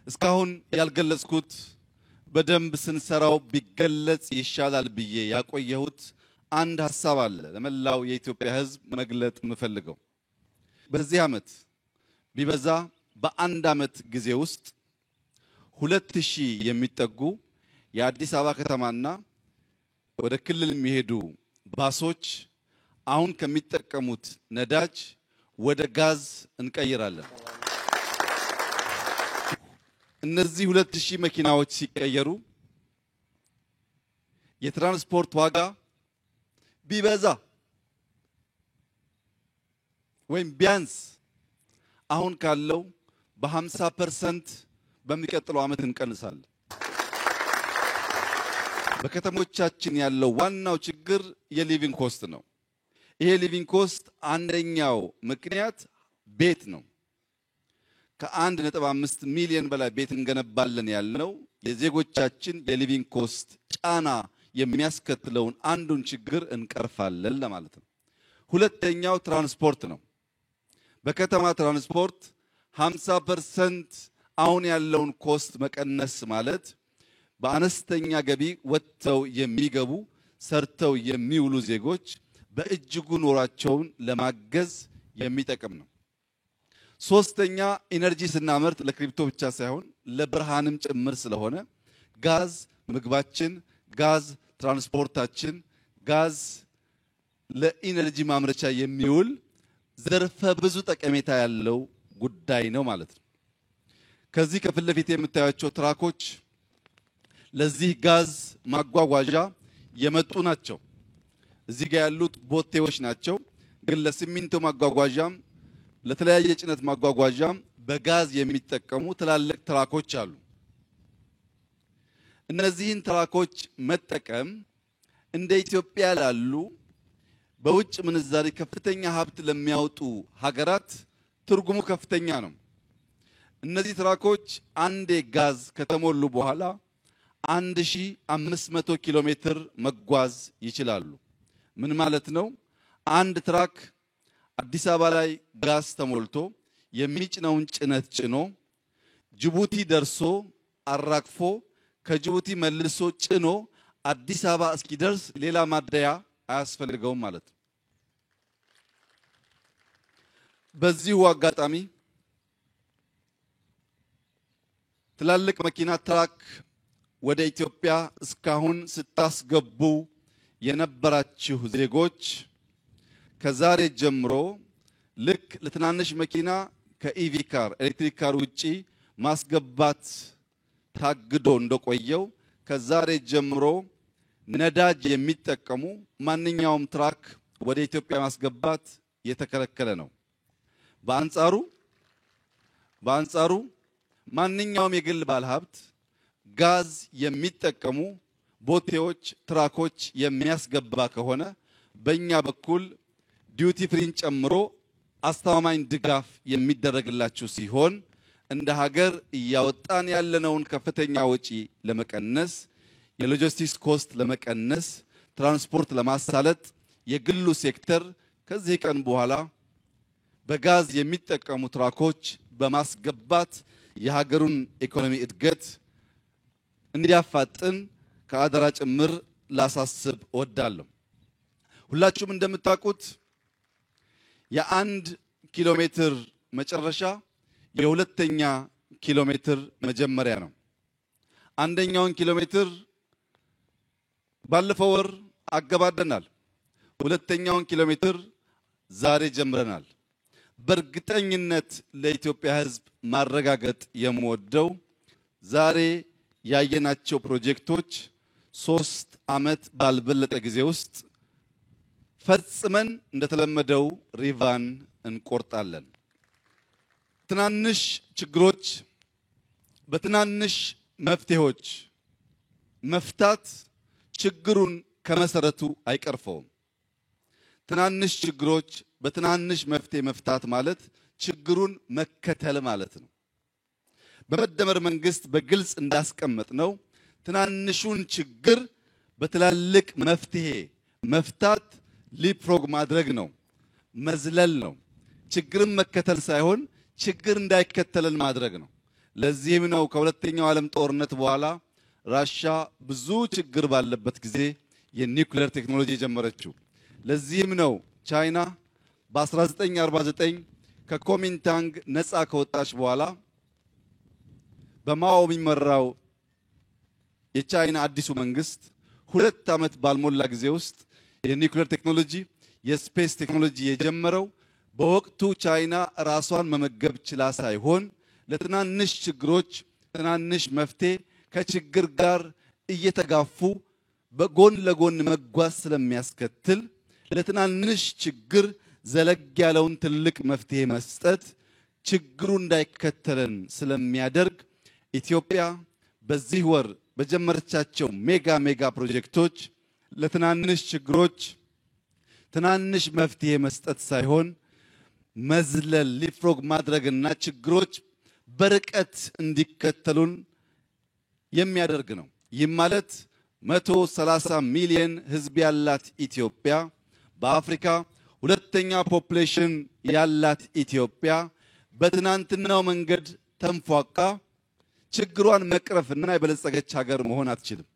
እስካሁን ያልገለጽኩት በደንብ ስንሰራው ቢገለጽ ይሻላል ብዬ ያቆየሁት አንድ ሐሳብ አለ ለመላው የኢትዮጵያ ሕዝብ መግለጥ የምፈልገው። በዚህ ዓመት ቢበዛ በአንድ ዓመት ጊዜ ውስጥ 2000 የሚጠጉ የአዲስ አበባ ከተማና ወደ ክልል የሚሄዱ ባሶች አሁን ከሚጠቀሙት ነዳጅ ወደ ጋዝ እንቀይራለን። እነዚህ 2000 መኪናዎች ሲቀየሩ የትራንስፖርት ዋጋ ቢበዛ ወይም ቢያንስ አሁን ካለው በ50% በሚቀጥለው ዓመት እንቀንሳለን። በከተሞቻችን ያለው ዋናው ችግር የሊቪንግ ኮስት ነው። ይሄ ሊቪንግ ኮስት አንደኛው ምክንያት ቤት ነው። ከ1.5 ሚሊዮን በላይ ቤት እንገነባለን ያልነው የዜጎቻችን የሊቪንግ ኮስት ጫና የሚያስከትለውን አንዱን ችግር እንቀርፋለን ለማለት ነው። ሁለተኛው ትራንስፖርት ነው። በከተማ ትራንስፖርት 50% አሁን ያለውን ኮስት መቀነስ ማለት በአነስተኛ ገቢ ወጥተው የሚገቡ ሰርተው የሚውሉ ዜጎች በእጅጉ ኑሯቸውን ለማገዝ የሚጠቅም ነው። ሶስተኛ ኢነርጂ ስናመርት ለክሪፕቶ ብቻ ሳይሆን ለብርሃንም ጭምር ስለሆነ ጋዝ ምግባችን፣ ጋዝ ትራንስፖርታችን፣ ጋዝ ለኢነርጂ ማምረቻ የሚውል ዘርፈ ብዙ ጠቀሜታ ያለው ጉዳይ ነው ማለት ነው። ከዚህ ከፊት ለፊት የምታዩቸው ትራኮች ለዚህ ጋዝ ማጓጓዣ የመጡ ናቸው። እዚህ ጋር ያሉት ቦቴዎች ናቸው። ግን ለሲሚንቶ ማጓጓዣም ለተለያየ ጭነት ማጓጓዣም በጋዝ የሚጠቀሙ ትላልቅ ትራኮች አሉ። እነዚህን ትራኮች መጠቀም እንደ ኢትዮጵያ ላሉ በውጭ ምንዛሪ ከፍተኛ ሀብት ለሚያወጡ ሀገራት ትርጉሙ ከፍተኛ ነው። እነዚህ ትራኮች አንዴ ጋዝ ከተሞሉ በኋላ 1500 ኪሎ ሜትር መጓዝ ይችላሉ። ምን ማለት ነው? አንድ ትራክ አዲስ አበባ ላይ ጋዝ ተሞልቶ የሚጭነውን ጭነት ጭኖ ጅቡቲ ደርሶ አራግፎ ከጅቡቲ መልሶ ጭኖ አዲስ አበባ እስኪደርስ ሌላ ማደያ አያስፈልገውም ማለት ነው። በዚሁ አጋጣሚ ትላልቅ መኪና ትራክ ወደ ኢትዮጵያ እስካሁን ስታስገቡ የነበራችሁ ዜጎች ከዛሬ ጀምሮ ልክ ለትናንሽ መኪና ከኢቪ ካር ኤሌክትሪክ ካር ውጪ ማስገባት ታግዶ እንደቆየው ከዛሬ ጀምሮ ነዳጅ የሚጠቀሙ ማንኛውም ትራክ ወደ ኢትዮጵያ ማስገባት የተከለከለ ነው። በአንጻሩ ማንኛውም የግል ባለሀብት ጋዝ የሚጠቀሙ ቦቴዎች፣ ትራኮች የሚያስገባ ከሆነ በእኛ በኩል ዲዩቲ ፍሪን ጨምሮ አስተማማኝ ድጋፍ የሚደረግላችሁ ሲሆን እንደ ሀገር እያወጣን ያለነውን ከፍተኛ ወጪ ለመቀነስ የሎጂስቲክስ ኮስት ለመቀነስ ትራንስፖርት ለማሳለጥ የግሉ ሴክተር ከዚህ ቀን በኋላ በጋዝ የሚጠቀሙ ትራኮች በማስገባት የሀገሩን ኢኮኖሚ እድገት እንዲያፋጥን ከአደራ ጭምር ላሳስብ እወዳለሁ። ሁላችሁም እንደምታውቁት የ1 ኪሎ ሜትር መጨረሻ የ2ኛ ኪሎ ሜትር መጀመሪያ ነው። አንደኛውን ኪሎ ሜትር ባለፈው ወር አገባደናል። 2ኛውን ኪሎ ሜትር ዛሬ ጀምረናል። በእርግጠኝነት ለኢትዮጵያ ሕዝብ ማረጋገጥ የምወደው ዛሬ ያየናቸው ፕሮጀክቶች 3 ዓመት ባልበለጠ ጊዜ ውስጥ ፈጽመን እንደተለመደው ሪቫን እንቆርጣለን። ትናንሽ ችግሮች በትናንሽ መፍትሄዎች መፍታት ችግሩን ከመሰረቱ አይቀርፈውም። ትናንሽ ችግሮች በትናንሽ መፍትሄ መፍታት ማለት ችግሩን መከተል ማለት ነው። በመደመር መንግስት በግልጽ እንዳስቀመጥ ነው ትናንሹን ችግር በትላልቅ መፍትሄ መፍታት ሊፕሮግ ማድረግ ነው፣ መዝለል ነው። ችግርን መከተል ሳይሆን ችግር እንዳይከተለን ማድረግ ነው። ለዚህም ነው ከሁለተኛው ዓለም ጦርነት በኋላ ራሻ ብዙ ችግር ባለበት ጊዜ የኒውክሌር ቴክኖሎጂ የጀመረችው። ለዚህም ነው ቻይና በ1949 ከኮሚንታንግ ነፃ ከወጣች በኋላ በማኦ የሚመራው የቻይና አዲሱ መንግስት 2 ዓመት ባልሞላ ጊዜ ውስጥ የኒውክሌር ቴክኖሎጂ የስፔስ ቴክኖሎጂ የጀመረው በወቅቱ ቻይና ራሷን መመገብ ችላ ሳይሆን ለትናንሽ ችግሮች ትናንሽ መፍትሄ ከችግር ጋር እየተጋፉ በጎን ለጎን መጓዝ ስለሚያስከትል ለትናንሽ ችግር ዘለግ ያለውን ትልቅ መፍትሄ መስጠት ችግሩ እንዳይከተለን ስለሚያደርግ ኢትዮጵያ በዚህ ወር በጀመረቻቸው ሜጋ ፕሮጀክቶች ለትናንሽ ችግሮች ትናንሽ መፍትሄ መስጠት ሳይሆን መዝለል ሊፍሮግ ማድረግና ችግሮች በርቀት እንዲከተሉን የሚያደርግ ነው። ይህ ማለት 130 ሚሊዮን ህዝብ ያላት ኢትዮጵያ በአፍሪካ ሁለተኛ ፖፑሌሽን ያላት ኢትዮጵያ በትናንትናው መንገድ ተንፏቃ ችግሯን መቅረፍና የበለጸገች ሀገር መሆን አትችልም።